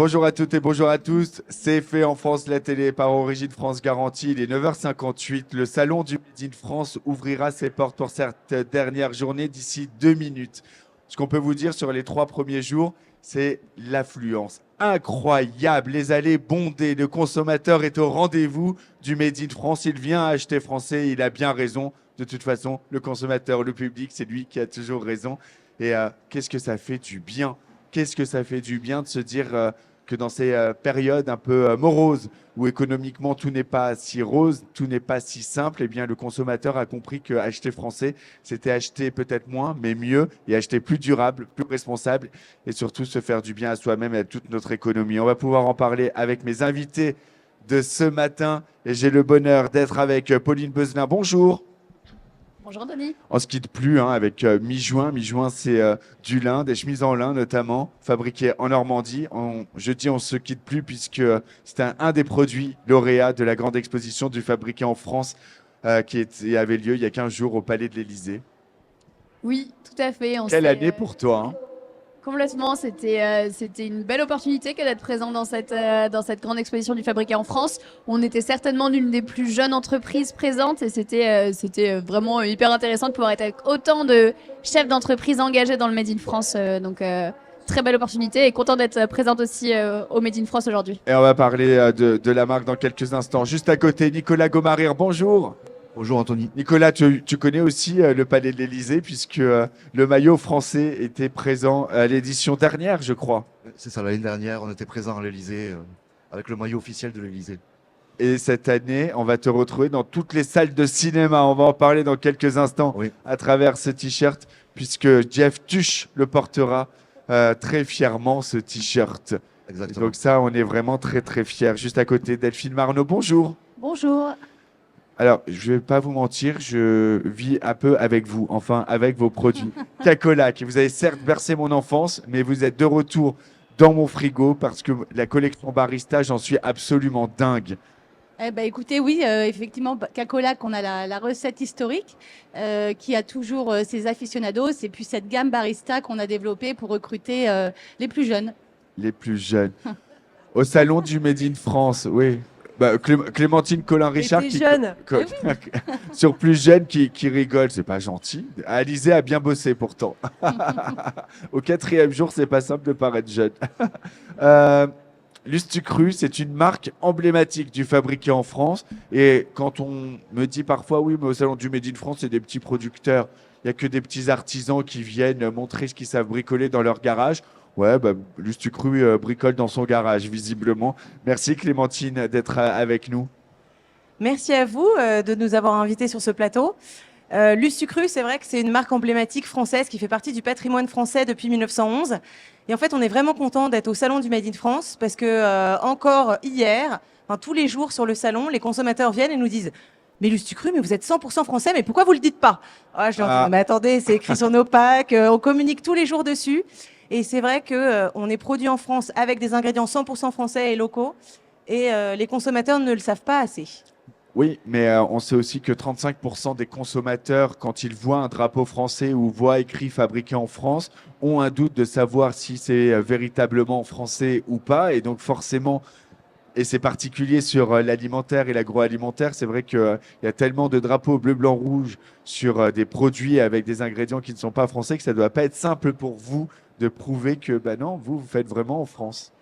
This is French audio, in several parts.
Bonjour à toutes et bonjour à tous. C'est fait en France la télé par Origine France Garantie. Il est 9h58. Le salon du Made in France ouvrira ses portes pour cette dernière journée d'ici 2 minutes. Ce qu'on peut vous dire sur les 3 premiers jours, c'est l'affluence incroyable. Les allées bondées. Le consommateur est au rendez-vous du Made in France. Il vient acheter français. Il a bien raison. De toute façon, le consommateur, le public, c'est lui qui a toujours raison. Et qu'est-ce que ça fait du bien? Qu'est-ce que ça fait du bien de se dire que dans ces périodes un peu moroses, où économiquement tout n'est pas si rose, tout n'est pas si simple, eh bien le consommateur a compris que acheter français, c'était acheter peut-être moins, mais mieux, et acheter plus durable, plus responsable, et surtout se faire du bien à soi-même et à toute notre économie. On va pouvoir en parler avec mes invités de ce matin, et j'ai le bonheur d'être avec Pauline Beuzelin. Bonjour. Bonjour Denis. On ne se quitte plus avec Mi-Juin. Mi-Juin, c'est du lin, des chemises en lin notamment, fabriquées en Normandie. Je dis on ne se quitte plus puisque c'est un des produits lauréats de la grande exposition du fabriqué en France avait lieu il y a 15 jours au Palais de l'Élysée. Oui, tout à fait. Quelle année pour toi, hein? Complètement, c'était une belle opportunité que d'être présent dans cette grande exposition du fabriqué en France. On était certainement l'une des plus jeunes entreprises présentes et c'était vraiment hyper intéressant de pouvoir être avec autant de chefs d'entreprise engagés dans le Made in France. Très belle opportunité et content d'être présente aussi au Made in France aujourd'hui. Et on va parler de la marque dans quelques instants. Juste à côté, Nicolas Gomarir, bonjour. Bonjour Anthony. Nicolas, tu connais aussi le Palais de l'Élysée puisque le maillot français était présent à l'édition dernière, je crois. C'est ça, l'année dernière, on était présent à l'Élysée avec le maillot officiel de l'Élysée. Et cette année, on va te retrouver dans toutes les salles de cinéma. On va en parler dans quelques instants à travers ce t-shirt puisque Jeff Tuch le portera très fièrement, ce t-shirt. Exactement. Donc ça, on est vraiment très très fiers. Juste à côté, Delphine Marneau, bonjour. Bonjour. Alors, je ne vais pas vous mentir, je vis un peu avec vous, enfin avec vos produits. Cacolac, vous avez certes bercé mon enfance, mais vous êtes de retour dans mon frigo parce que la collection Barista, j'en suis absolument dingue. Eh ben, écoutez, oui, effectivement, Cacolac, on a la recette historique qui a toujours ses aficionados et puis cette gamme Barista qu'on a développée pour recruter les plus jeunes. Les plus jeunes. Au salon du Made in France, oui. Bah, Clémentine Colin-Richard jeune. sur plus jeune qui rigole, c'est pas gentil. Alizé a bien bossé pourtant. Au 4e jour, c'est pas simple de paraître jeune. Lustucru, c'est une marque emblématique du fabriqué en France. Et quand on me dit parfois, oui, mais au salon du Made in France, c'est des petits producteurs. Il n'y a que des petits artisans qui viennent montrer ce qu'ils savent bricoler dans leur garage. Ouais, Lustucru bricole dans son garage, visiblement. Merci Clémentine d'être avec nous. Merci à vous de nous avoir invités sur ce plateau. Lustucru, c'est vrai que c'est une marque emblématique française qui fait partie du patrimoine français depuis 1911. Et en fait, on est vraiment content d'être au salon du Made in France parce que encore hier, tous les jours sur le salon, les consommateurs viennent et nous disent « Mais Lustucru, mais vous êtes 100% français, mais pourquoi vous le dites pas ?» Je leur dis « Mais attendez, c'est écrit sur nos packs, on communique tous les jours dessus. » Et c'est vrai qu'on est produit en France avec des ingrédients 100% français et locaux. Et les consommateurs ne le savent pas assez. Oui, mais on sait aussi que 35% des consommateurs, quand ils voient un drapeau français ou voient écrit fabriqué en France, ont un doute de savoir si c'est véritablement français ou pas. Et donc forcément, et c'est particulier sur l'alimentaire et l'agroalimentaire, c'est vrai qu'il y a tellement de drapeaux bleu, blanc, rouge sur des produits avec des ingrédients qui ne sont pas français que ça ne doit pas être simple pour vous de prouver que non, vous faites vraiment en France.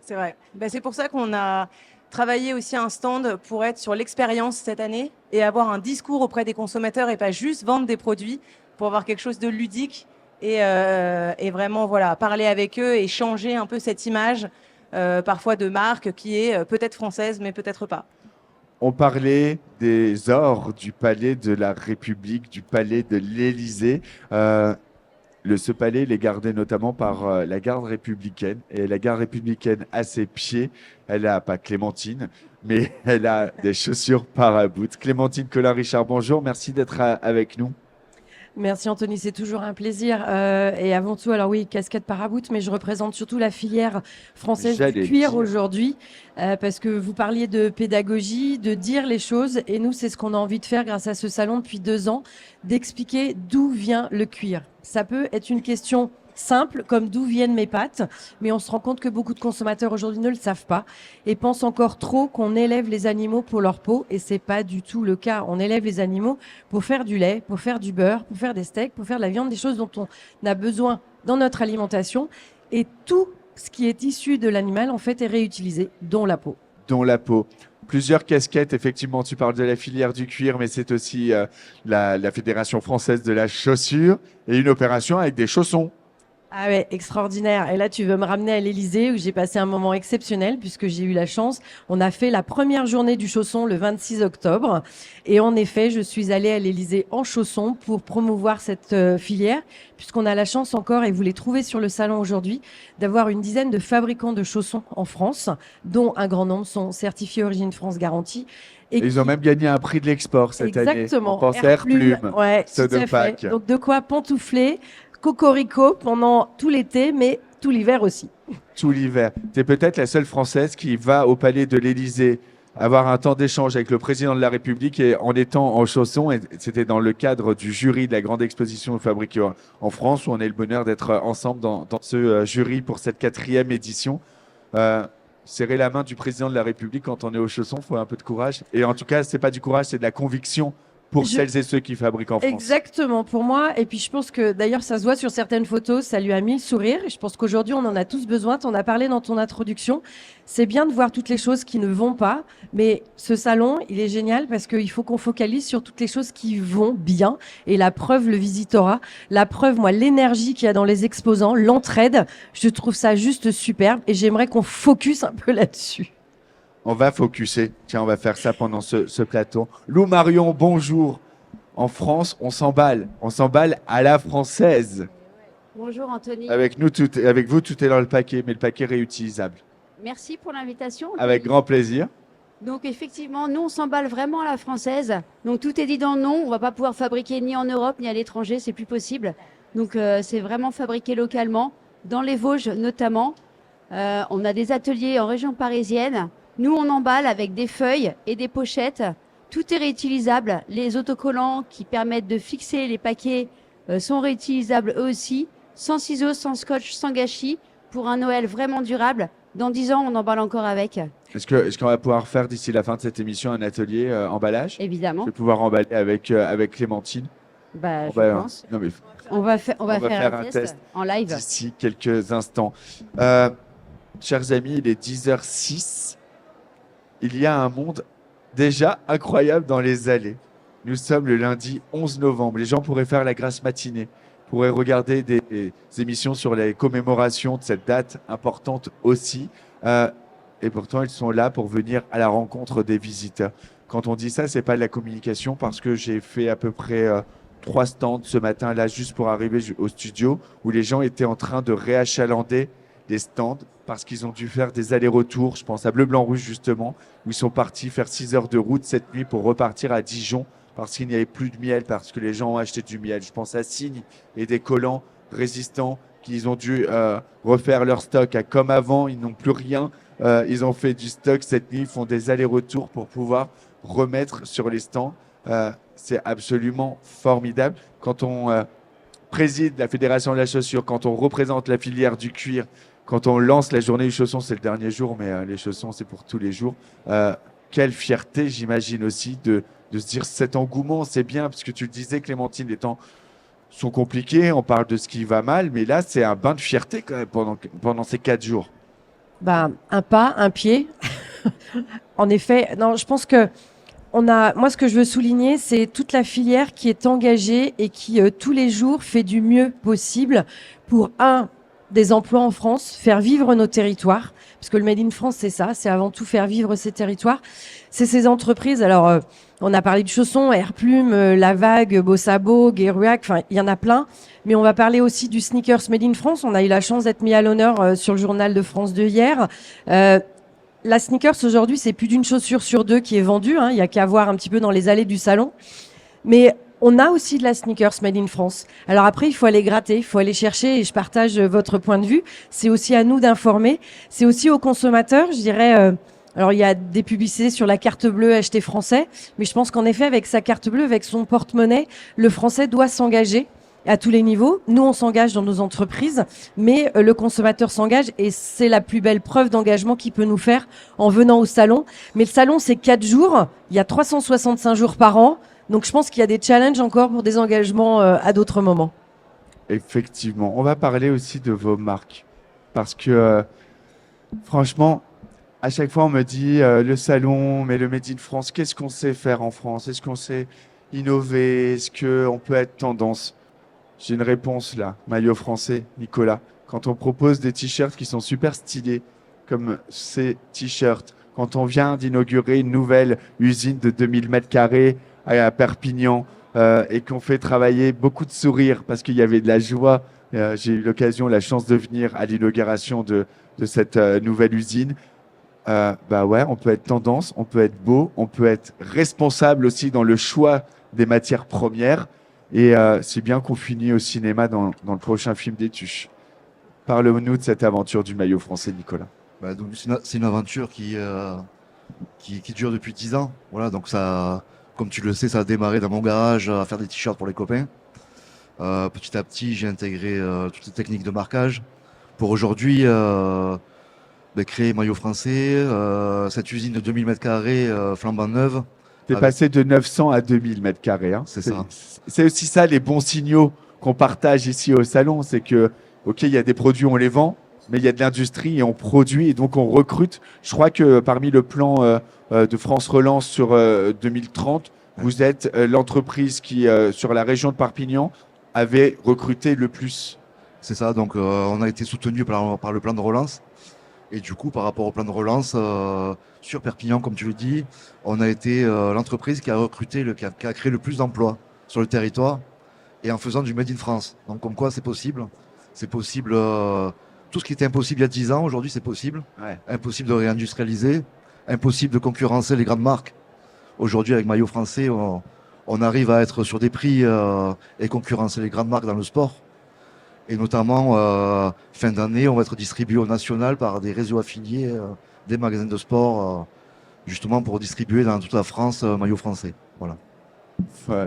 C'est vrai. C'est pour ça qu'on a travaillé aussi un stand pour être sur l'expérience cette année et avoir un discours auprès des consommateurs et pas juste vendre des produits pour avoir quelque chose de ludique et vraiment parler avec eux et changer un peu cette image parfois de marque qui est peut-être française mais peut-être pas. On parlait des ors du palais de la République, du palais de l'Élysée. Ce palais il est gardé notamment par la garde républicaine. Et la garde républicaine, à ses pieds, elle n'a pas Clémentine, mais elle a des chaussures parabout. Clémentine Colin-Richard, bonjour, merci d'être avec nous. Merci Anthony, c'est toujours un plaisir. Et avant tout, alors oui, casquette parabout, mais je représente surtout la filière française du cuir aujourd'hui, parce que vous parliez de pédagogie, de dire les choses, et nous, c'est ce qu'on a envie de faire grâce à ce salon depuis 2 ans, d'expliquer d'où vient le cuir. Ça peut être une question simple, comme d'où viennent mes pâtes, mais on se rend compte que beaucoup de consommateurs aujourd'hui ne le savent pas et pensent encore trop qu'on élève les animaux pour leur peau, et c'est pas du tout le cas. On élève les animaux pour faire du lait, pour faire du beurre, pour faire des steaks, pour faire de la viande, des choses dont on a besoin dans notre alimentation, et tout ce qui est issu de l'animal en fait est réutilisé, dont la peau. Dont la peau. Plusieurs casquettes, effectivement, tu parles de la filière du cuir, mais c'est aussi la Fédération française de la chaussure et une opération avec des chaussons. Ah ouais, extraordinaire. Et là, tu veux me ramener à l'Élysée où j'ai passé un moment exceptionnel puisque j'ai eu la chance. On a fait la première journée du chausson le 26 octobre. Et en effet, je suis allée à l'Élysée en chaussons pour promouvoir cette filière, puisqu'on a la chance encore, et vous les trouvez sur le salon aujourd'hui, d'avoir une dizaine de fabricants de chaussons en France, dont un grand nombre sont certifiés Origine France Garantie. Et ils ont même gagné un prix de l'export cette année. Exactement. On pense à Airplume, ouais, tout à fait. Donc de quoi pantoufler, cocorico pendant tout l'été, mais tout l'hiver aussi. Tout l'hiver. Tu es peut-être la seule Française qui va au palais de l'Élysée avoir un temps d'échange avec le président de la République et en étant en chaussons. Et c'était dans le cadre du jury de la grande exposition fabriquée en France, où on a le bonheur d'être ensemble dans ce jury pour cette 4e édition. Serrer la main du président de la République quand on est aux chaussons, il faut un peu de courage. Et en tout cas, c'est pas du courage, c'est de la conviction pour celles et ceux qui fabriquent en France. Exactement, pour moi. Et puis je pense que d'ailleurs, ça se voit sur certaines photos, ça lui a mis le sourire. Et je pense qu'aujourd'hui, on en a tous besoin. Tu en as parlé dans ton introduction. C'est bien de voir toutes les choses qui ne vont pas. Mais ce salon, il est génial parce qu'il faut qu'on focalise sur toutes les choses qui vont bien. Et la preuve, le visitora. La preuve, moi, l'énergie qu'il y a dans les exposants, l'entraide, je trouve ça juste superbe. Et j'aimerais qu'on focus un peu là-dessus. On va focuser. Tiens, on va faire ça pendant ce plateau. Lou Marion, bonjour. En France, on s'emballe. On s'emballe à la française. Bonjour Anthony. Avec vous, tout est dans le paquet, mais le paquet réutilisable. Merci pour l'invitation. Avec grand plaisir. Donc effectivement, nous on s'emballe vraiment à la française. Donc tout est dit dans le nom. On va pas pouvoir fabriquer ni en Europe ni à l'étranger, c'est plus possible. Donc c'est vraiment fabriqué localement, dans les Vosges notamment. On a des ateliers en région parisienne. Nous, on emballe avec des feuilles et des pochettes. Tout est réutilisable. Les autocollants qui permettent de fixer les paquets sont réutilisables eux aussi. Sans ciseaux, sans scotch, sans gâchis. Pour un Noël vraiment durable. Dans 10 ans, on emballe encore avec. Est-ce qu'on va pouvoir faire d'ici la fin de cette émission un atelier emballage? Évidemment. Je vais pouvoir emballer avec Clémentine. Bah, je pense. Non, mais on va faire un test en live. D'ici quelques instants. Chers amis, il est 10h06. Il y a un monde déjà incroyable dans les allées. Nous sommes le lundi 11 novembre. Les gens pourraient faire la grasse matinée, pourraient regarder des émissions sur les commémorations de cette date importante aussi. Et pourtant, ils sont là pour venir à la rencontre des visiteurs. Quand on dit ça, c'est pas de la communication parce que j'ai fait à peu près 3 stands ce matin là juste pour arriver au studio où les gens étaient en train de réachalander les stands parce qu'ils ont dû faire des allers-retours. Je pense à Bleu, Blanc, Rouge justement, où ils sont partis faire 6 heures de route cette nuit pour repartir à Dijon parce qu'il n'y avait plus de miel, parce que les gens ont acheté du miel. Je pense à Cygne et des collants résistants qu'ils ont dû refaire leur stock. Comme avant, ils n'ont plus rien. Ils ont fait du stock cette nuit, ils font des allers-retours pour pouvoir remettre sur les stands. C'est absolument formidable. Quand on préside la Fédération de la chaussure, quand on représente la filière du cuir, quand on lance la journée du chausson, c'est le dernier jour, mais les chaussons, c'est pour tous les jours. Quelle fierté, j'imagine aussi, de se dire cet engouement, c'est bien, parce que tu le disais, Clémentine, les temps sont compliqués, on parle de ce qui va mal, mais là, c'est un bain de fierté quand même pendant ces 4 jours. Bah, un pas, un pied. En effet, non, je pense que moi, ce que je veux souligner, c'est toute la filière qui est engagée et qui, tous les jours, fait du mieux possible pour, des emplois en France, faire vivre nos territoires, parce que le Made in France, c'est ça, c'est avant tout faire vivre ces territoires. C'est ces entreprises, alors on a parlé de chaussons, Airplume, La Vague, Bossabo, Guéruac, enfin il y en a plein, mais on va parler aussi du sneakers Made in France. On a eu la chance d'être mis à l'honneur sur le journal de France de hier. La sneakers aujourd'hui, c'est plus d'une chaussure sur 2 qui est vendue, il y a qu'à voir un petit peu dans les allées du salon. Mais on a aussi de la sneakers made in France. Alors après, il faut aller gratter, il faut aller chercher, et je partage votre point de vue. C'est aussi à nous d'informer. C'est aussi aux consommateurs, je dirais. Alors il y a des publicités sur la carte bleue acheter français, mais je pense qu'en effet, avec sa carte bleue, avec son porte-monnaie, le français doit s'engager à tous les niveaux. Nous, on s'engage dans nos entreprises, mais le consommateur s'engage et c'est la plus belle preuve d'engagement qu'il peut nous faire en venant au salon. Mais le salon, c'est 4 jours. Il y a 365 jours par an. Donc, je pense qu'il y a des challenges encore pour des engagements à d'autres moments. Effectivement. On va parler aussi de vos marques. Parce que, franchement, à chaque fois, on me dit le salon, mais le Made in France, qu'est-ce qu'on sait faire en France? Est-ce qu'on sait innover? Est-ce qu'on peut être tendance? J'ai une réponse là, maillot français, Nicolas. Quand on propose des t-shirts qui sont super stylés, comme ces t-shirts, quand on vient d'inaugurer une nouvelle usine de 2000 mètres carrés à Perpignan et qu'on fait travailler beaucoup de sourires parce qu'il y avait de la joie. J'ai eu l'occasion, la chance de venir à l'inauguration de cette nouvelle usine. Bah ouais, on peut être tendance, on peut être beau, on peut être responsable aussi dans le choix des matières premières. Et c'est bien qu'on finit au cinéma dans le prochain film des Tuches. Parle-nous de cette aventure du maillot français, Nicolas. Bah, donc, c'est une aventure qui dure depuis 10 ans. Voilà, donc ça, comme tu le sais, ça a démarré dans mon garage à faire des t-shirts pour les copains. Petit à petit, j'ai intégré toutes les techniques de marquage pour aujourd'hui créer maillot français. Cette usine de 2000 m² flambant neuve. T'es passé de 900 à 2000 mètres carrés. Hein. C'est ça. C'est aussi ça les bons signaux qu'on partage ici au salon. C'est que, OK, il y a des produits, on les vend, mais il y a de l'industrie et on produit et donc on recrute. Je crois que parmi le plan de France Relance sur 2030, vous êtes l'entreprise qui, sur la région de Perpignan, avait recruté le plus. C'est ça. Donc, on a été soutenu par le plan de relance. Et du coup, par rapport au plan de relance, sur Perpignan, comme tu le dis, on a été l'entreprise qui a recruté, qui a créé le plus d'emplois sur le territoire et en faisant du Made in France. Donc, comme quoi, c'est possible. C'est possible. Tout ce qui était impossible il y a 10 ans, aujourd'hui, c'est possible. Ouais. Impossible de réindustrialiser, impossible de concurrencer les grandes marques. Aujourd'hui, avec maillot français, on arrive à être sur des prix et concurrencer les grandes marques dans le sport. Et notamment, fin d'année, on va être distribué au national par des réseaux affiliés, des magasins de sport, justement pour distribuer dans toute la France maillot français. Voilà.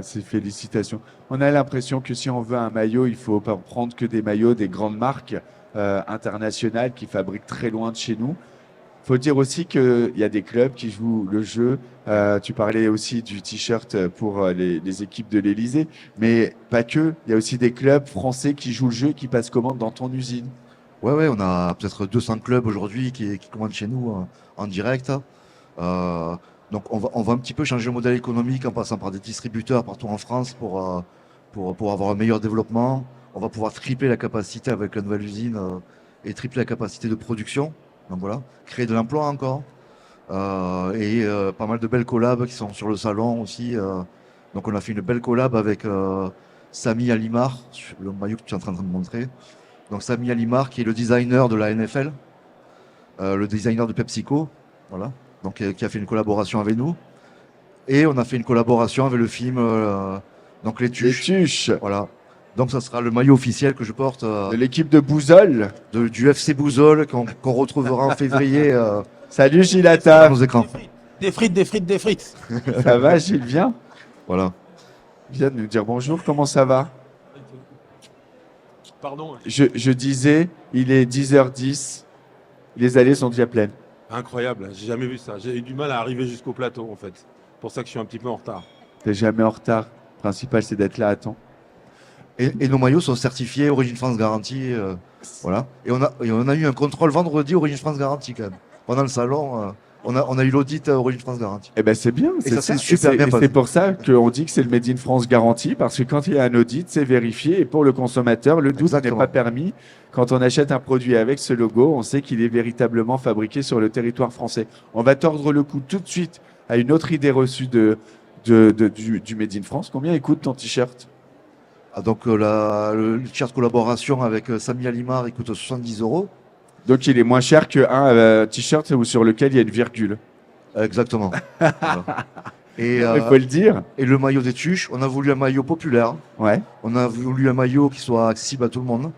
C'est félicitations. On a l'impression que si on veut un maillot, il faut pas prendre que des maillots des grandes marques internationales qui fabriquent très loin de chez nous. Il faut dire aussi qu'il y a des clubs qui jouent le jeu. Tu parlais aussi du t-shirt pour les équipes de l'Élysée, mais pas que. Il y a aussi des clubs français qui jouent le jeu et qui passent commande dans ton usine. Ouais, on a peut-être 200 clubs aujourd'hui qui commandent chez nous en direct. Donc on va un petit peu changer le modèle économique en passant par des distributeurs partout en France pour avoir un meilleur développement. On va pouvoir tripler la capacité avec la nouvelle usine et tripler la capacité de production. Donc voilà, créer de l'emploi encore. Et pas mal de belles collabs qui sont sur le salon aussi. Donc on a fait une belle collab avec Sami Alimar, le maillot que tu es en train de me montrer. Donc Sami Alimar qui est le designer de la NFL, le designer de PepsiCo, voilà. Donc qui a fait une collaboration avec nous. Et on a fait une collaboration avec le film donc Les Tuches. Les Tuches. Voilà. Donc ça sera le maillot officiel que je porte de l'équipe de Bouzol, du FC Bouzol qu'on retrouvera en février. Salut Gilata. Nos écrans. Des frites. Ça va Gilles, viens. Voilà. Viens de nous dire bonjour, comment ça va? Pardon. Je disais, il est 10h10, les allées sont déjà pleines. Incroyable, j'ai jamais vu ça. J'ai eu du mal à arriver jusqu'au plateau en fait. C'est pour ça que je suis un petit peu en retard. T'es jamais en retard. Le principal, c'est d'être là à temps. Et nos maillots sont certifiés Origine France Garantie. Voilà. Et on a eu un contrôle vendredi Origine France Garantie quand même. Pendant le salon, on a eu l'audit Origine France Garantie. Eh ben c'est bien. Et ça s'est super bien passé. C'est pour ça qu'on dit que c'est le Made in France Garantie, parce que quand il y a un audit, c'est vérifié. Et pour le consommateur, le doute n'est pas permis. Quand on achète un produit avec ce logo, on sait qu'il est véritablement fabriqué sur le territoire français. On va tordre le cou tout de suite à une autre idée reçue du Made in France. Combien coûte ton t-shirt? Donc le t-shirt collaboration avec Sami Alimar, il coûte 70 €. Donc il est moins cher qu'un t-shirt sur lequel il y a une virgule. Exactement. Voilà. Et il faut le dire. Et le maillot des Tuches, on a voulu un maillot populaire. Ouais. On a voulu un maillot qui soit accessible à tout le monde.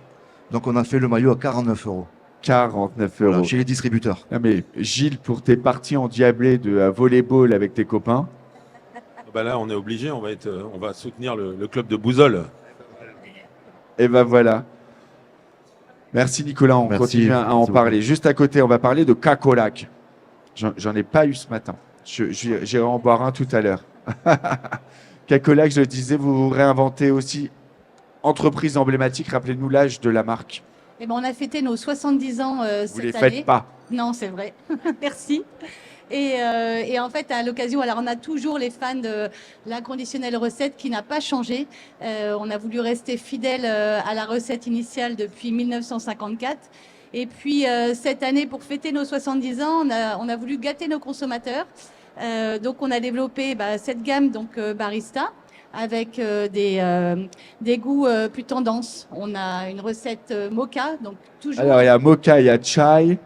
Donc on a fait le maillot à 49 €. 49 € Voilà, chez les distributeurs. Ah mais Gilles, pour tes parties endiablées de volleyball avec tes copains. Bah là, on est obligé, on va soutenir le club de Bouzol. Et ben voilà. Merci Nicolas, on Merci, continue à en merci parler. Juste à côté, on va parler de cacolac. J'en ai pas eu ce matin. J'irai en boire un tout à l'heure. Cacolac, je le disais, vous réinventez aussi. Entreprise emblématique, rappelez-nous l'âge de la marque. Eh ben, on a fêté nos 70 ans Vous les cette année. faites pas. Non, c'est vrai. Merci. Et en fait, à l'occasion, alors on a toujours les fans de l'inconditionnelle recette qui n'a pas changé. On a voulu rester fidèle à la recette initiale depuis 1954. Et puis cette année, pour fêter nos 70 ans, on a voulu gâter nos consommateurs. Donc on a développé cette gamme donc barista avec des goûts plus tendance. On a une recette mocha, donc toujours Alors, il y a mocha, il y a chai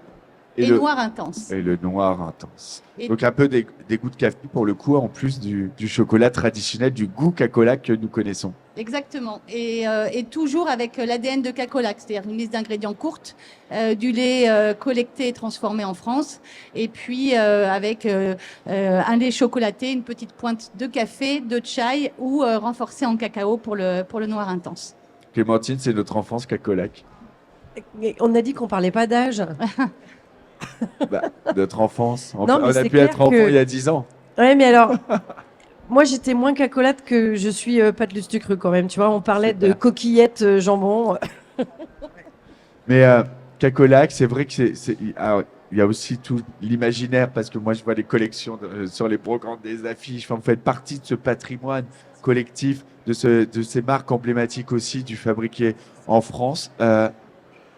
et noir intense. et le noir intense. Et- Donc, un peu des goûts de café pour le coup, en plus du chocolat traditionnel, du goût cacolac que nous connaissons. Exactement. Et toujours avec l'ADN de Cacolac, c'est-à-dire une liste d'ingrédients courte, du lait collecté et transformé en France, et puis avec un lait chocolaté, une petite pointe de café, de chai ou renforcé en cacao pour le noir intense. Clémentine, c'est notre enfance cacolac. Mais on a dit qu'on parlait pas d'âge. Notre enfance. On, Non, mais on a c'est pu clair être enfant que- il y a 10 ans. Ouais, mais alors, moi j'étais moins cacolate que je suis pâte cru quand même. Tu vois, on parlait de Super. coquillettes jambon. Mais cacolac, c'est vrai que alors, il y a aussi tout l'imaginaire, parce que moi, je vois les collections sur les brocantes des affiches. Enfin, vous faites partie de ce patrimoine collectif, de ces marques emblématiques aussi du fabriqué en France.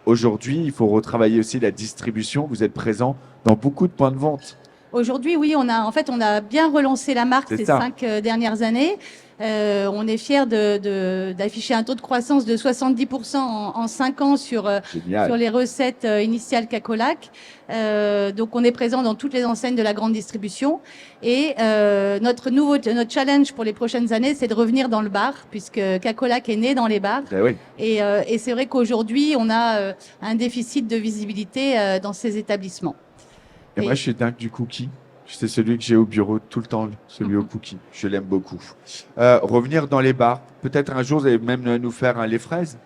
Aujourd'hui, il faut retravailler aussi la distribution. Vous êtes présent dans beaucoup de points de vente. Aujourd'hui, oui, on a bien relancé la marque C'est ces ça. 5 dernières années. On est fiers d'afficher un taux de croissance de 70% en 5 ans sur Génial. les recettes initiales Cacolac. Donc, on est présent dans toutes les enseignes de la grande distribution. Et notre challenge pour les prochaines années, c'est de revenir dans le bar, puisque Cacolac est né dans les bars. Eh oui. Et c'est vrai qu'aujourd'hui, on a un déficit de visibilité dans ces établissements. Et moi, je suis dingue du cookie. C'est celui que j'ai au bureau tout le temps, celui au cookie. Je l'aime beaucoup. Revenir dans les bars. Peut-être un jour, vous allez même nous faire un lait fraises.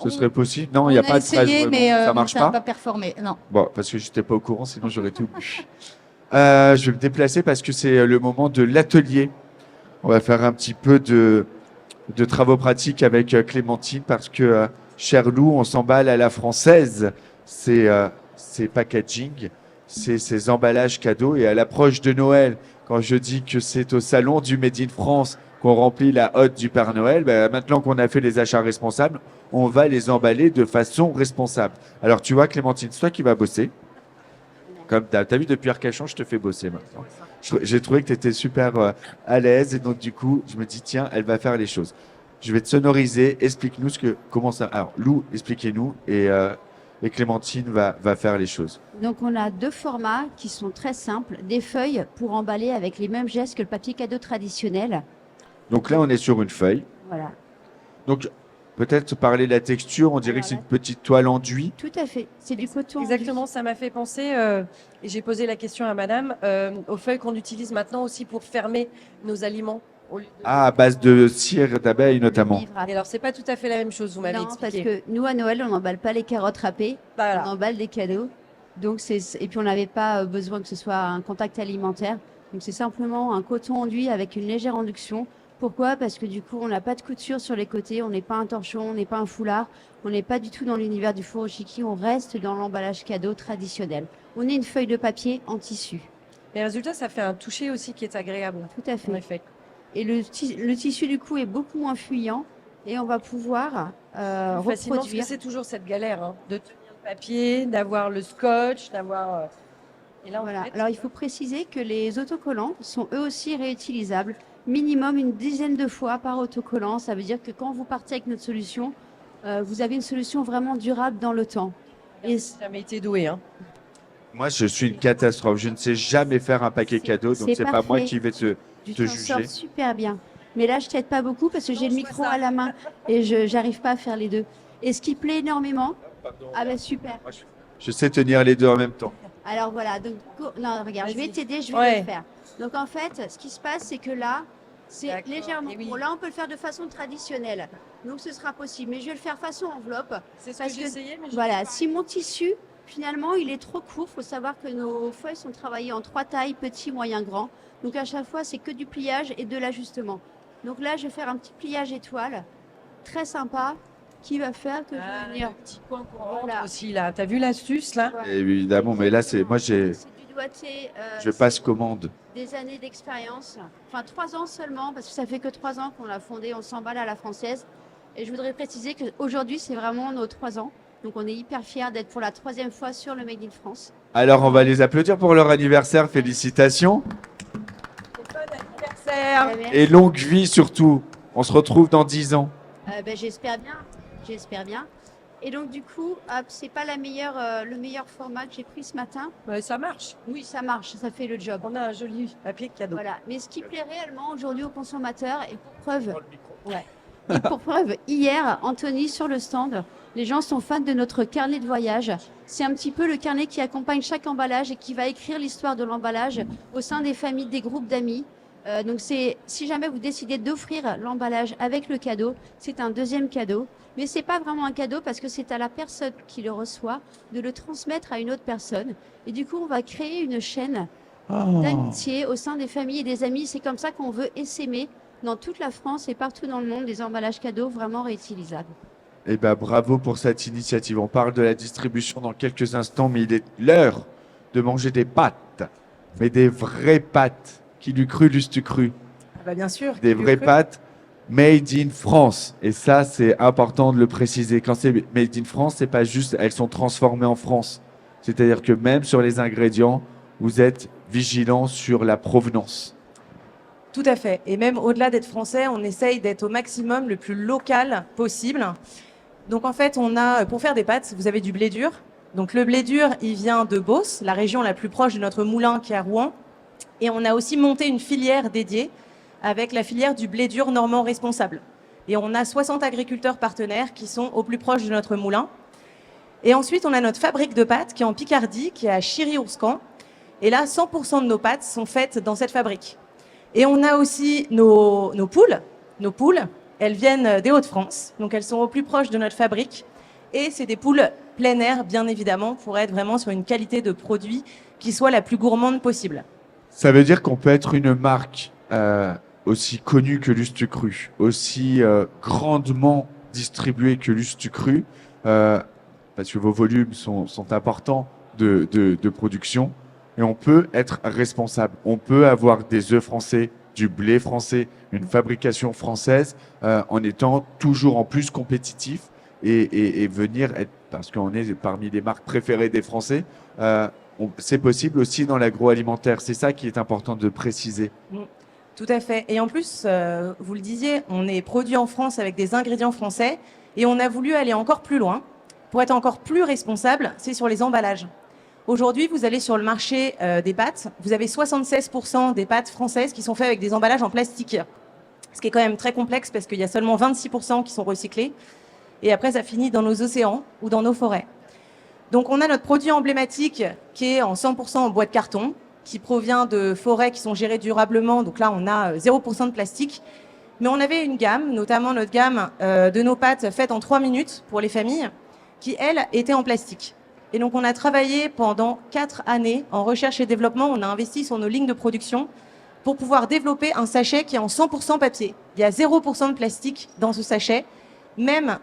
Ce serait possible. Non, il n'y a On pas de fraises. essayé, vraiment. mais Ça marche ça n'a pas. pas performé. Non. Bon, parce que je n'étais pas au courant, sinon j'aurais tout bu. Je vais me déplacer parce que c'est le moment de l'atelier. On va faire un petit peu de travaux pratiques avec Clémentine parce que, cher Lou, on s'emballe à la française. C'est packaging, c'est ces emballages cadeaux. Et à l'approche de Noël, quand je dis que c'est au salon du Made in France qu'on remplit la hotte du Père Noël, ben, maintenant qu'on a fait les achats responsables, on va les emballer de façon responsable. Alors, tu vois, Clémentine, c'est toi qui vas bosser. Comme tu as vu depuis Arcachon, je te fais bosser maintenant. J'ai trouvé que tu étais super à l'aise et donc du coup, je me dis, tiens, elle va faire les choses. Je vais te sonoriser, explique-nous comment ça... Alors, Lou, expliquez-nous et Clémentine va faire les choses. Donc on a 2 formats qui sont très simples, des feuilles pour emballer avec les mêmes gestes que le papier cadeau traditionnel. Donc là, on est sur une feuille. Voilà, Donc, peut-être parler de la texture, on dirait que c'est une petite toile enduit. tout à fait. C'est du coton. Exactement, ça m'a fait penser, et j'ai posé la question à madame, aux feuilles qu'on utilise maintenant aussi pour fermer nos aliments. Au lieu de- Ah, à base de cire d'abeille notamment. Et alors, c'est pas tout à fait la même chose, vous m'avez Non, parce expliqué. que nous à Noël, on n'emballe pas les carottes râpées, Voilà. on emballe des cadeaux. Donc et puis on n'avait pas besoin que ce soit un contact alimentaire. Donc c'est simplement un coton enduit avec une légère induction. Pourquoi? Parce que du coup, on n'a pas de couture sur les côtés, on n'est pas un torchon, on n'est pas un foulard, on n'est pas du tout dans l'univers du furoshiki, on reste dans l'emballage cadeau traditionnel. On est une feuille de papier en tissu. Et résultat, ça fait un toucher aussi qui est agréable, Tout à en fait. effet. Et le tissu du coup est beaucoup moins fuyant et on va pouvoir Facilement, parce que reproduire. c'est toujours cette galère hein, de tenir le papier, d'avoir le scotch, d'avoir. Et là, en Voilà. fait, Alors il faut préciser que les autocollants sont eux aussi réutilisables, minimum une dizaine de fois par autocollant. Ça veut dire que quand vous partez avec notre solution, vous avez une solution vraiment durable dans le temps. Et j'ai jamais été doué. Hein. Moi, je suis une catastrophe. Je ne sais jamais faire un paquet cadeau, donc c'est pas moi parfait. qui vais te Tu te t'en sors juger. super bien. Mais là, je t'aide pas beaucoup parce que j'ai le je vois micro ça. à la main et je j'arrive pas à faire les deux. Et ce qui plaît énormément, ah ben super. Je sais tenir les deux en même temps. Alors voilà, donc non, regarde, je vais Vas-y. t'aider, je vais Ouais. le faire. Donc en fait, ce qui se passe, c'est que là, C'est D'accord. légèrement Et oui. court. Là, on peut le faire de façon traditionnelle. Donc, ce sera possible. Mais je vais le faire façon enveloppe. C'est ce Parce que que- j'essayais, mais je Voilà, peux pas. si mon tissu, finalement, il est trop court, il faut savoir que nos feuilles sont travaillées en 3 tailles, petit, moyen, grand. Donc, à chaque fois, c'est que du pliage et de l'ajustement. Donc là, je vais faire un petit pliage étoile, très sympa, qui va faire que je Ah, vais venir. le petit coin qu'on rentre Voilà. aussi là. T'as vu l'astuce là? Voilà. Évidemment, mais là, c'est moi, C'est du doigté. je passe commande. Des années d'expérience, enfin 3 ans seulement, parce que ça fait que 3 ans qu'on l'a fondé, on s'emballe à la française. Et je voudrais préciser qu'aujourd'hui, c'est vraiment nos 3 ans. Donc on est hyper fiers d'être pour la 3e fois sur le Made in France. Alors, on va les applaudir pour leur anniversaire. Félicitations. Bon anniversaire! Et longue vie surtout. On se retrouve dans 10 ans. J'espère bien, j'espère bien. Et donc du coup, hop, c'est pas le meilleur format que j'ai pris ce matin. Ouais, ça marche. Oui, ça marche, ça fait le job. On a un joli papier cadeau. Voilà. Mais ce qui plaît réellement aujourd'hui aux consommateurs, et pour preuve, et pour preuve, hier, Anthony sur le stand, les gens sont fans de notre carnet de voyage. C'est un petit peu le carnet qui accompagne chaque emballage et qui va écrire l'histoire de l'emballage au sein des familles, des groupes d'amis. Donc si jamais vous décidez d'offrir l'emballage avec le cadeau, c'est un deuxième cadeau. Mais c'est pas vraiment un cadeau parce que c'est à la personne qui le reçoit de le transmettre à une autre personne. Et du coup, on va créer une chaîne d'amitié au sein des familles et des amis. C'est comme ça qu'on veut essaimer dans toute la France et partout dans le monde des emballages cadeaux vraiment réutilisables. Eh ben, bravo pour cette initiative. On parle de la distribution dans quelques instants, mais il est l'heure de manger des pâtes, mais des vraies pâtes. Qui l'eût cru, l'eût cru. Ah bah bien sûr. Des vraies pâtes made in France. Et ça, c'est important de le préciser. Quand c'est made in France, c'est pas juste, elles sont transformées en France. C'est-à-dire que même sur les ingrédients, vous êtes vigilant sur la provenance. Tout à fait. Et même au-delà d'être français, on essaye d'être au maximum le plus local possible. Donc en fait, on a, pour faire des pâtes, vous avez du blé dur. Donc le blé dur, il vient de Beauce, la région la plus proche de notre moulin qui est à Rouen. Et on a aussi monté une filière dédiée avec la filière du blé dur normand responsable. Et on a 60 agriculteurs partenaires qui sont au plus proche de notre moulin. Et ensuite, on a notre fabrique de pâtes qui est en Picardie, qui est à Chiry-Oursecan. Et là, 100% de nos pâtes sont faites dans cette fabrique. Et on a aussi nos poules. Nos poules, elles viennent des Hauts-de-France. Donc, elles sont au plus proche de notre fabrique. Et c'est des poules plein air, bien évidemment, pour être vraiment sur une qualité de produit qui soit la plus gourmande possible. Ça veut dire qu'on peut être une marque aussi connue que Lustucru, aussi grandement distribuée que Lustucru, parce que vos volumes sont importants de production, et on peut être responsable. On peut avoir des œufs français, du blé français, une fabrication française, en étant toujours en plus compétitif et venir être, parce qu'on est parmi les marques préférées des Français, c'est possible aussi dans l'agroalimentaire. C'est ça qui est important de préciser. Tout à fait. Et en plus, vous le disiez, on est produit en France avec des ingrédients français et on a voulu aller encore plus loin. Pour être encore plus responsable, c'est sur les emballages. Aujourd'hui, vous allez sur le marché des pâtes, vous avez 76% des pâtes françaises qui sont faites avec des emballages en plastique. Ce qui est quand même très complexe parce qu'il y a seulement 26% qui sont recyclés. Et après, ça finit dans nos océans ou dans nos forêts. Donc, on a notre produit emblématique qui est en 100% en bois de carton, qui provient de forêts qui sont gérées durablement. Donc là, on a 0% de plastique. Mais on avait une gamme, notamment notre gamme de nos pâtes faites en 3 minutes pour les familles, qui, elles, étaient en plastique. Et donc, on a travaillé pendant 4 années en recherche et développement. On a investi sur nos lignes de production pour pouvoir développer un sachet qui est en 100% papier. Il y a 0% de plastique dans ce sachet. Même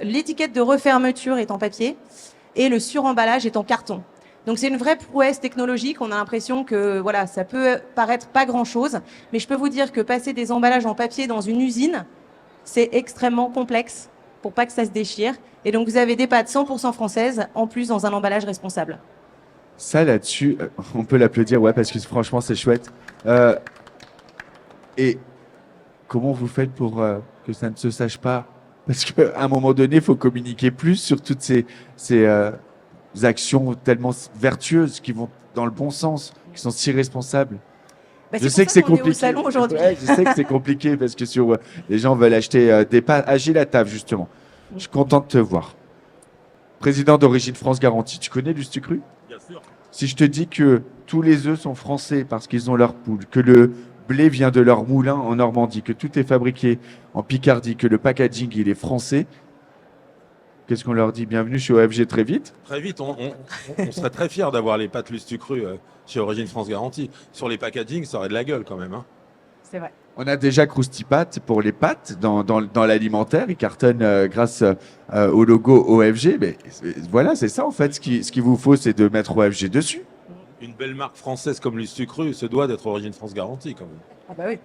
l'étiquette de refermeture est en papier et le suremballage est en carton. Donc, c'est une vraie prouesse technologique. On a l'impression que voilà, ça peut paraître pas grand-chose, mais je peux vous dire que passer des emballages en papier dans une usine, c'est extrêmement complexe pour pas que ça se déchire. Et donc, vous avez des pâtes 100% françaises, en plus dans un emballage responsable. Ça, là-dessus, on peut l'applaudir, ouais, parce que franchement, c'est chouette. Et comment vous faites pour que ça ne se sache pas? Parce qu'à un moment donné, il faut communiquer plus sur toutes ces actions tellement vertueuses qui vont dans le bon sens, qui sont si responsables. Bah, Je sais que c'est compliqué. Au salon aujourd'hui. Ouais, je sais que c'est compliqué parce que les gens veulent acheter des pâtes. Agile la table, justement. Je suis content de te voir. Président d'Origine France Garantie, tu connais Lustucru? Bien sûr. Si je te dis que tous les œufs sont français parce qu'ils ont leur poule, que le blé vient de leur moulin en Normandie, que tout est fabriqué en Picardie, que le packaging il est français, qu'est-ce qu'on leur dit? Bienvenue chez OFG très vite. Très vite, on serait très fiers d'avoir les pâtes Lustucru chez Origine France Garantie. Sur les packaging, ça aurait de la gueule quand même. Hein. C'est vrai. On a déjà Croustipat pour les pâtes dans l'alimentaire. Ils cartonnent grâce au logo OFG. Mais voilà, c'est ça en fait. Ce qu'il vous faut, c'est de mettre OFG dessus. Une belle marque française comme Lustucru se doit d'être Origine France Garantie quand même. Ah bah oui.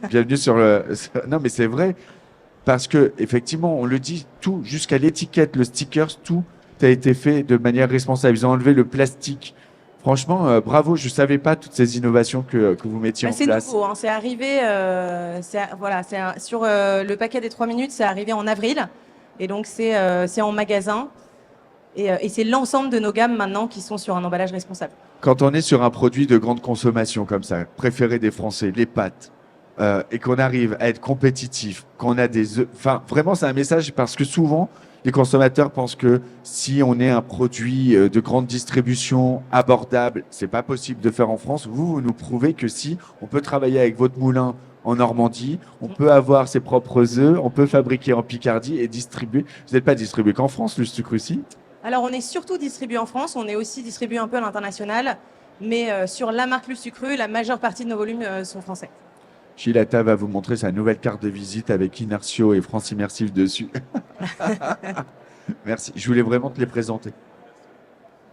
Bienvenue sur le... Non mais c'est vrai. Parce que effectivement, on le dit, tout, jusqu'à l'étiquette, le sticker, tout a été fait de manière responsable. Ils ont enlevé le plastique. Franchement, bravo, je ne savais pas toutes ces innovations que vous mettiez en C'est place. nouveau, hein, c'est arrivé sur le paquet des 3 minutes, c'est arrivé en avril. Et donc, c'est en magasin. Et c'est l'ensemble de nos gammes maintenant qui sont sur un emballage responsable. Quand on est sur un produit de grande consommation comme ça, préféré des Français, les pâtes, et qu'on arrive à être compétitif, qu'on a des œufs, enfin, vraiment, c'est un message parce que souvent, les consommateurs pensent que si on est un produit de grande distribution, abordable, c'est pas possible de faire en France. Vous nous prouvez que si on peut travailler avec votre moulin en Normandie, on peut avoir ses propres œufs, on peut fabriquer en Picardie et distribuer. Vous n'êtes pas distribué qu'en France, le sucre aussi? Alors, on est surtout distribué en France, on est aussi distribué un peu à l'international, mais sur la marque Lustucru, la majeure partie de nos volumes sont français. Gilles Atta va vous montrer sa nouvelle carte de visite avec Inertio et France Immersive dessus. Merci. Je voulais vraiment te les présenter.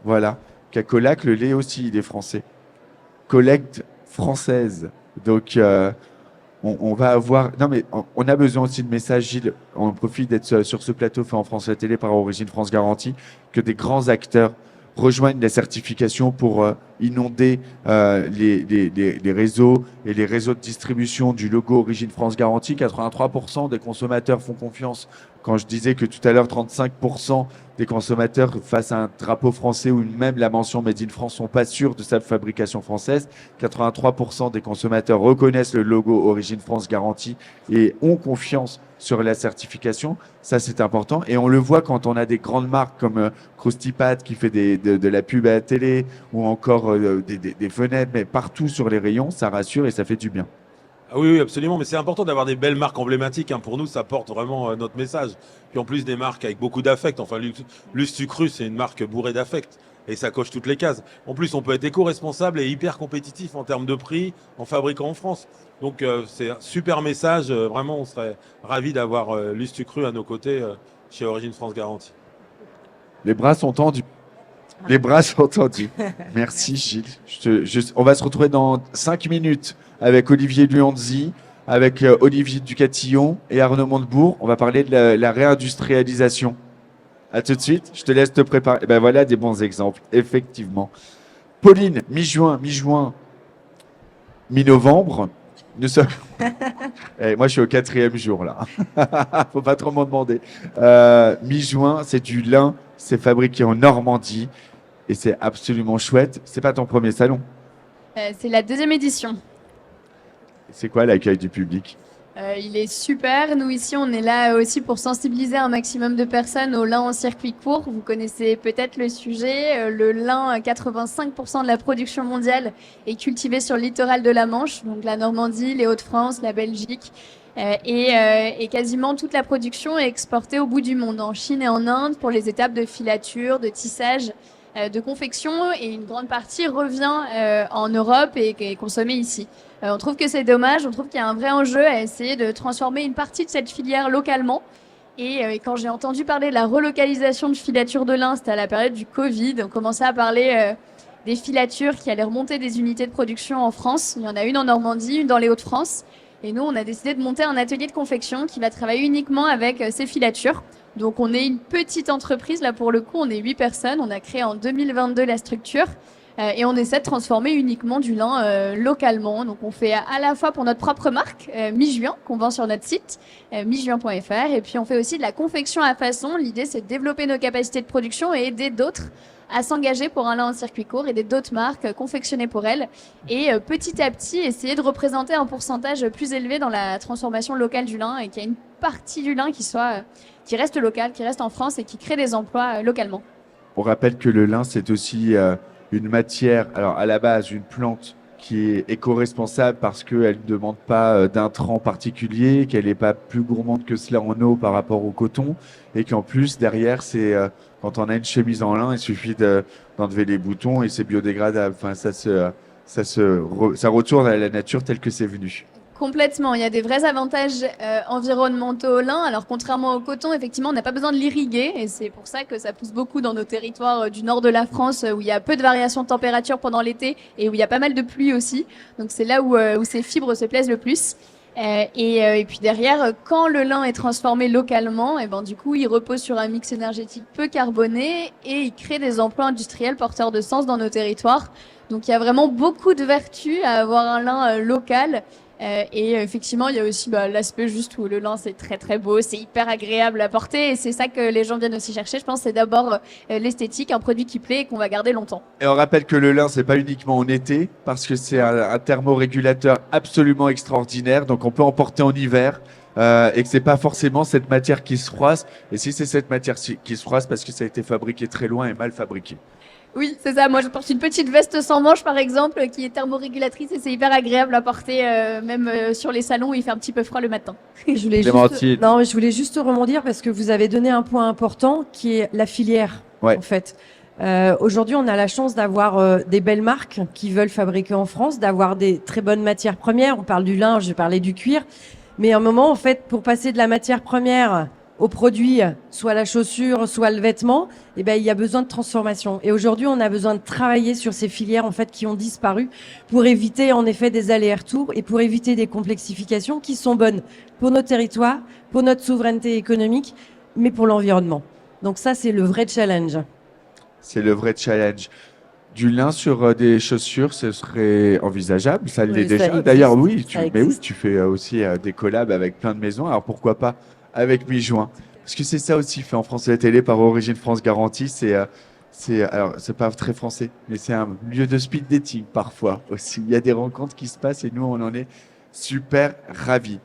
Voilà. Cacolac, le lait aussi, il est français. Collecte française. Donc, on va avoir... Non, mais on a besoin aussi de messages, Gilles. On profite d'être sur ce plateau fait en France La Télé par Origine France Garantie, que des grands acteurs rejoignent la certification pour inonder les réseaux et les réseaux de distribution du logo Origine France Garantie. 83% des consommateurs font confiance. Quand je disais que tout à l'heure, 35% des consommateurs face à un drapeau français ou même la mention Made in France sont pas sûrs de sa fabrication française. 83% des consommateurs reconnaissent le logo Origine France Garantie et ont confiance sur la certification. Ça, c'est important. Et on le voit quand on a des grandes marques comme Croustipat qui fait de la pub à la télé ou encore des fenêtres, mais partout sur les rayons, ça rassure et ça fait du bien. Ah oui, absolument, mais c'est important d'avoir des belles marques emblématiques. Hein. Pour nous, ça porte vraiment notre message. Puis en plus, des marques avec beaucoup d'affect. Enfin, Lustucru, c'est une marque bourrée d'affect. Et ça coche toutes les cases. En plus, on peut être éco-responsable et hyper compétitif en termes de prix en fabriquant en France. Donc, c'est un super message. Vraiment, on serait ravis d'avoir Lustucru à nos côtés chez Origine France Garantie. Les bras sont tendus. Les bras sont tendus. Merci, Gilles. On va se retrouver dans 5 minutes avec Olivier Luanzi, avec Olivier Ducatillon et Arnaud Montebourg. On va parler de la réindustrialisation. À tout de suite. Je te laisse te préparer. Ben voilà des bons exemples, effectivement. Pauline, mi-juin, mi-novembre. Nous sommes. Moi, je suis au 4e jour là. Faut pas trop m'en demander. Mi-juin, c'est du lin. C'est fabriqué en Normandie et c'est absolument chouette. C'est pas ton premier salon? C'est la 2e édition. C'est quoi l'accueil du public? Il est super. Nous, ici, on est là aussi pour sensibiliser un maximum de personnes au lin en circuit court. Vous connaissez peut-être le sujet. Le lin, 85% de la production mondiale est cultivé sur le littoral de la Manche, donc la Normandie, les Hauts-de-France, la Belgique. Et quasiment toute la production est exportée au bout du monde, en Chine et en Inde, pour les étapes de filature, de tissage, de confection. Et une grande partie revient en Europe et est consommée ici. On trouve que c'est dommage, on trouve qu'il y a un vrai enjeu à essayer de transformer une partie de cette filière localement. Et quand j'ai entendu parler de la relocalisation de filatures de lin, c'était à la période du Covid, on commençait à parler des filatures qui allaient remonter des unités de production en France. Il y en a une en Normandie, une dans les Hauts-de-France. Et nous, on a décidé de monter un atelier de confection qui va travailler uniquement avec ces filatures. Donc on est une petite entreprise, là pour le coup, on est 8 personnes. On a créé en 2022 la structure. Et on essaie de transformer uniquement du lin localement. Donc on fait à la fois pour notre propre marque, Mi-Juin, qu'on vend sur notre site, mijuin.fr. Et puis on fait aussi de la confection à façon. L'idée, c'est de développer nos capacités de production et aider d'autres à s'engager pour un lin en circuit court, aider d'autres marques, confectionner pour elles. Et petit à petit, essayer de représenter un pourcentage plus élevé dans la transformation locale du lin et qu'il y ait une partie du lin qui reste local, qui reste en France et qui crée des emplois localement. On rappelle que le lin, c'est aussi... une matière, alors à la base, une plante qui est éco-responsable parce qu'elle ne demande pas d'intrants particuliers, qu'elle n'est pas plus gourmande que cela en eau par rapport au coton, et qu'en plus, derrière, quand on a une chemise en lin, il suffit d'enlever les boutons et c'est biodégradable. Enfin, ça retourne à la nature telle que c'est venu. Complètement, il y a des vrais avantages environnementaux au lin. Alors contrairement au coton, effectivement, on n'a pas besoin de l'irriguer et c'est pour ça que ça pousse beaucoup dans nos territoires du nord de la France où il y a peu de variations de température pendant l'été et où il y a pas mal de pluie aussi. Donc c'est là où ces fibres se plaisent le plus. Et puis derrière, quand le lin est transformé localement, et ben du coup, il repose sur un mix énergétique peu carboné et il crée des emplois industriels porteurs de sens dans nos territoires. Donc il y a vraiment beaucoup de vertus à avoir un lin local. Et effectivement, il y a aussi l'aspect juste où le lin, c'est très très beau, c'est hyper agréable à porter et c'est ça que les gens viennent aussi chercher. Je pense c'est d'abord l'esthétique, un produit qui plaît et qu'on va garder longtemps. Et on rappelle que le lin, c'est pas uniquement en été, parce que c'est un thermorégulateur absolument extraordinaire, donc on peut en porter en hiver. Et que c'est pas forcément cette matière qui se froisse. Et si c'est cette matière qui se froisse, parce que ça a été fabriqué très loin et mal fabriqué. Oui, c'est ça. Moi, je porte une petite veste sans manches, par exemple, qui est thermorégulatrice et c'est hyper agréable à porter, même sur les salons où il fait un petit peu froid le matin. Je voulais juste rebondir parce que vous avez donné un point important qui est la filière, en fait. Aujourd'hui, on a la chance d'avoir des belles marques qui veulent fabriquer en France, d'avoir des très bonnes matières premières. On parle du lin, je parlais du cuir. Mais à un moment, en fait, pour passer de la matière première au produit, soit la chaussure, soit le vêtement, il y a besoin de transformation. Et aujourd'hui, on a besoin de travailler sur ces filières, en fait, qui ont disparu pour éviter, en effet, des allers-retours et pour éviter des complexifications qui sont bonnes pour nos territoires, pour notre souveraineté économique, mais pour l'environnement. Donc ça, c'est le vrai challenge. C'est le vrai challenge. Du lin sur des chaussures, ce serait envisageable. Ça l'est déjà. D'ailleurs, oui, tu fais aussi des collabs avec plein de maisons. Alors pourquoi pas avec Mi-Juin? Parce que c'est ça aussi fait en France à la télé par Origine France Garantie. Alors c'est pas très français, mais c'est un lieu de speed dating parfois aussi. Il y a des rencontres qui se passent et nous on en est super ravis.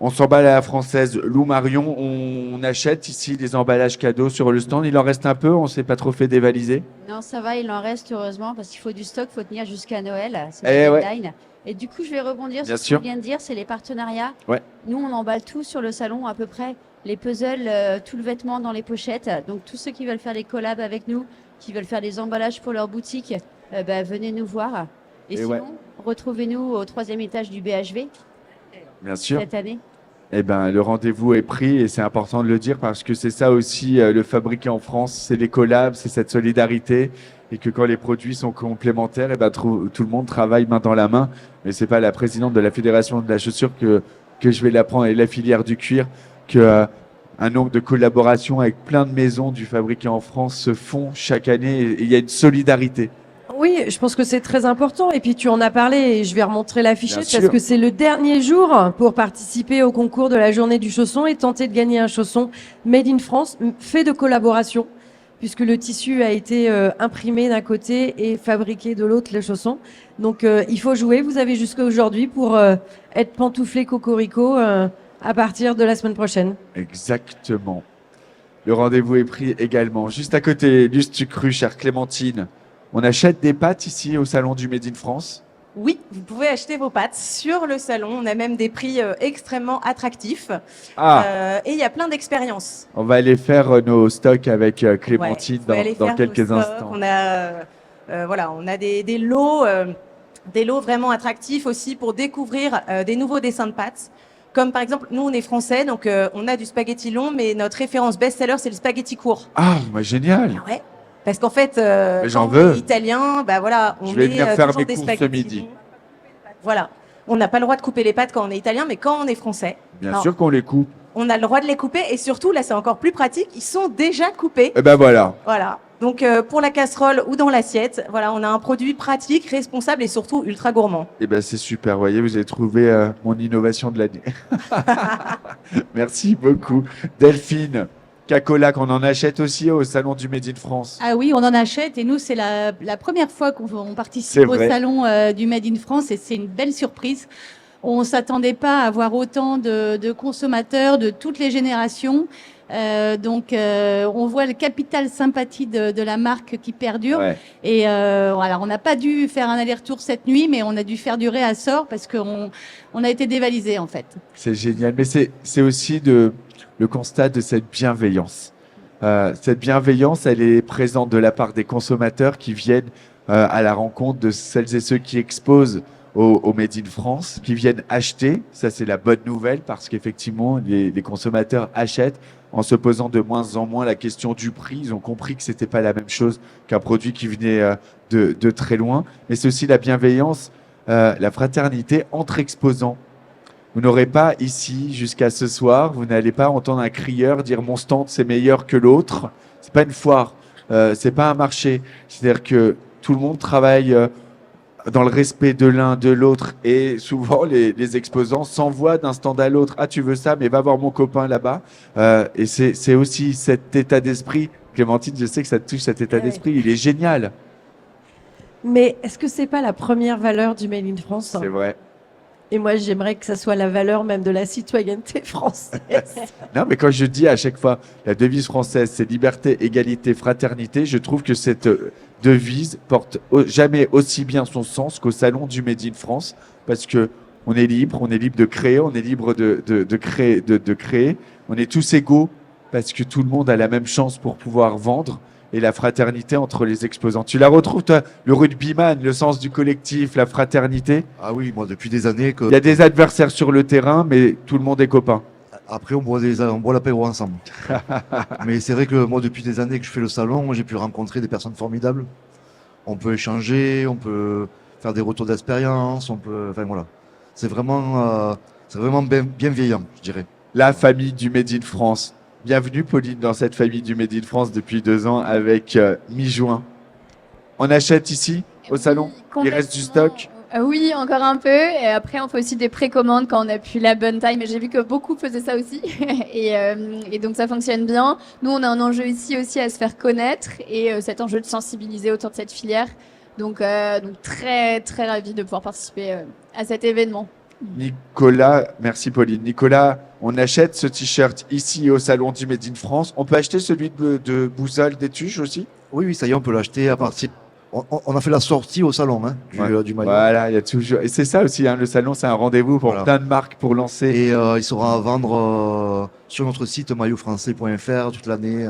On s'emballe à la française. Lou Marion, on achète ici des emballages cadeaux sur le stand. Il en reste un peu, on s'est pas trop fait dévaliser. Non, ça va, il en reste heureusement parce qu'il faut du stock, il faut tenir jusqu'à Noël. C'est la deadline. Et du coup, je vais rebondir sur ce que tu viens de dire, c'est les partenariats. Ouais. Nous, on emballe tout sur le salon à peu près. Les puzzles, tout le vêtement dans les pochettes. Donc tous ceux qui veulent faire des collabs avec nous, qui veulent faire des emballages pour leur boutique, venez nous voir. Et sinon, retrouvez-nous au 3e étage du BHV. Bien sûr. Cette année. Eh ben, le rendez-vous est pris et c'est important de le dire parce que c'est ça aussi le fabriquer en France, c'est les collabs, c'est cette solidarité et que quand les produits sont complémentaires, tout le monde travaille main dans la main. Mais c'est pas la présidente de la fédération de la chaussure que je vais l'apprendre et la filière du cuir que un nombre de collaborations avec plein de maisons du fabriqué en France se font chaque année et il y a une solidarité. Oui, je pense que c'est très important. Et puis tu en as parlé et je vais remontrer l'affichette parce que c'est le dernier jour pour participer au concours de la journée du chausson et tenter de gagner un chausson made in France, fait de collaboration, puisque le tissu a été imprimé d'un côté et fabriqué de l'autre, le chausson. Donc il faut jouer. Vous avez jusqu'à aujourd'hui pour être pantouflé cocorico à partir de la semaine prochaine. Exactement. Le rendez-vous est pris également. Juste à côté, Lustucru, chère Clémentine. On achète des pâtes ici au salon du Made in France? Oui, vous pouvez acheter vos pâtes sur le salon. On a même des prix extrêmement attractifs. Et il y a plein d'expériences. On va aller faire nos stocks avec Clémentine dans quelques instants. On a des lots vraiment attractifs aussi pour découvrir des nouveaux dessins de pâtes. Comme par exemple, nous on est français, donc on a du spaghetti long, mais notre référence best-seller c'est le spaghetti court. Ah, génial. Ouais. Parce qu'en fait, quand on est italien, on vais venir faire toujours mes des courses spaghettis. ce midi. Voilà. On n'a pas le droit de couper les pâtes quand on est italien, mais quand on est français, Bien sûr qu'on les coupe. on a le droit de les couper. Et surtout, là, c'est encore plus pratique, ils sont déjà coupés. Et ben voilà. Voilà. Donc, pour la casserole ou dans l'assiette, voilà, on a un produit pratique, responsable et surtout ultra gourmand. Et ben c'est super. Vous voyez, vous avez trouvé mon innovation de l'année. Merci beaucoup. Delphine. Cacola, qu'on en achète aussi au salon du Made in France. Ah oui, on en achète et nous, c'est la première fois qu'on participe au salon du Made in France et c'est une belle surprise. On ne s'attendait pas à avoir autant de consommateurs de toutes les générations. Donc, on voit le capital sympathie de la marque qui perdure. Ouais. Et alors, on n'a pas dû faire un aller-retour cette nuit, mais on a dû faire du réassort parce qu'on a été dévalisé en fait. C'est génial, mais c'est aussi le constat de cette bienveillance. Cette bienveillance, elle est présente de la part des consommateurs qui viennent à la rencontre de celles et ceux qui exposent au Made in France, qui viennent acheter. Ça, c'est la bonne nouvelle parce qu'effectivement, les consommateurs achètent en se posant de moins en moins la question du prix. Ils ont compris que c'était pas la même chose qu'un produit qui venait de très loin. Mais c'est aussi la bienveillance, la fraternité entre exposants. Vous n'aurez pas ici, jusqu'à ce soir, vous n'allez pas entendre un crieur dire mon stand c'est meilleur que l'autre. C'est pas une foire, c'est pas un marché. C'est-à-dire que tout le monde travaille dans le respect de l'un, de l'autre, et souvent les exposants s'envoient d'un stand à l'autre. Ah, tu veux ça, mais va voir mon copain là-bas. Et c'est aussi cet état d'esprit. Clémentine, je sais que ça te touche, cet état d'esprit. Il est génial. Mais est-ce que c'est pas la première valeur du Made in France? C'est vrai. Et moi, j'aimerais que ça soit la valeur même de la citoyenneté française. Non, mais quand je dis à chaque fois la devise française, c'est liberté, égalité, fraternité, je trouve que cette devise porte jamais aussi bien son sens qu'au salon du Made in France, parce que on est libre de créer, on est libre de créer, on est tous égaux parce que tout le monde a la même chance pour pouvoir vendre. Et la fraternité entre les exposants. Tu la retrouves, toi, le rugbyman, le sens du collectif, la fraternité? Ah oui, moi, depuis des années que... Il y a des adversaires sur le terrain, mais tout le monde est copain. Après, on boit l'apéro ensemble. Mais c'est vrai que moi, depuis des années que je fais le salon, j'ai pu rencontrer des personnes formidables. On peut échanger, on peut faire des retours d'expérience, enfin voilà. C'est vraiment bienveillant, je dirais. La famille du Made in France. Bienvenue, Pauline, dans cette famille du Made in France depuis 2 ans avec mi-juin. On achète ici, au salon? Il reste du stock? Oui, encore un peu. Et après, on fait aussi des précommandes quand on n'a plus la bonne taille. Mais j'ai vu que beaucoup faisaient ça aussi. et donc, ça fonctionne bien. Nous, on a un enjeu ici aussi à se faire connaître et cet enjeu de sensibiliser autour de cette filière. Donc très, très ravi de pouvoir participer à cet événement. Nicolas, merci Pauline. Nicolas, on achète ce t-shirt ici au salon du Made in France. On peut acheter celui de Boussole des Tuches aussi? Oui, ça y est, on peut l'acheter à partir... On a fait la sortie au salon du maillot. Voilà, il y a toujours... Et c'est ça aussi, hein, le salon, c'est un rendez-vous pour plein de marques pour lancer. Et il sera à vendre sur notre site maillotfrançais.fr toute l'année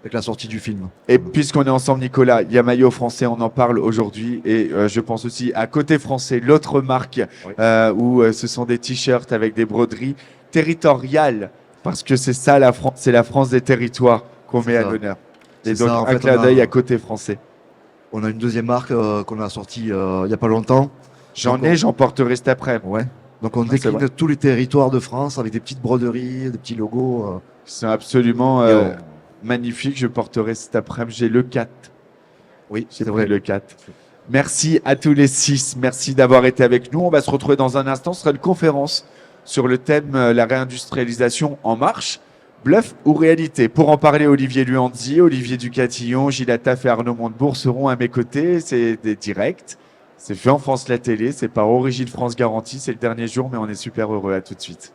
avec la sortie du film. Et puisqu'on est ensemble, Nicolas, il y a Maillot Français, on en parle aujourd'hui. Et je pense aussi à Côté Français, l'autre marque où ce sont des t-shirts avec des broderies territoriales. Parce que c'est ça la France, c'est la France des territoires qu'on met à l'honneur. Et donc un clin d'œil à Côté Français. On a une deuxième marque qu'on a sortie il n'y a pas longtemps. J'en porterai cet après-midi. Ouais. Donc on décline tous les territoires de France avec des petites broderies, des petits logos. C'est absolument magnifique. Je porterai cet après-midi. J'ai le 4. Oui, c'est vrai, le 4. Merci à tous les 6. Merci d'avoir été avec nous. On va se retrouver dans un instant. Ce sera une conférence sur le thème la réindustrialisation en marche. Bluff ou réalité? Pour en parler, Olivier Luanzi, Olivier Ducatillon, Gilles Attaf et Arnaud Montebourg seront à mes côtés. C'est des directs. C'est fait en France la télé. C'est par Origine France Garantie. C'est le dernier jour, mais on est super heureux. À tout de suite.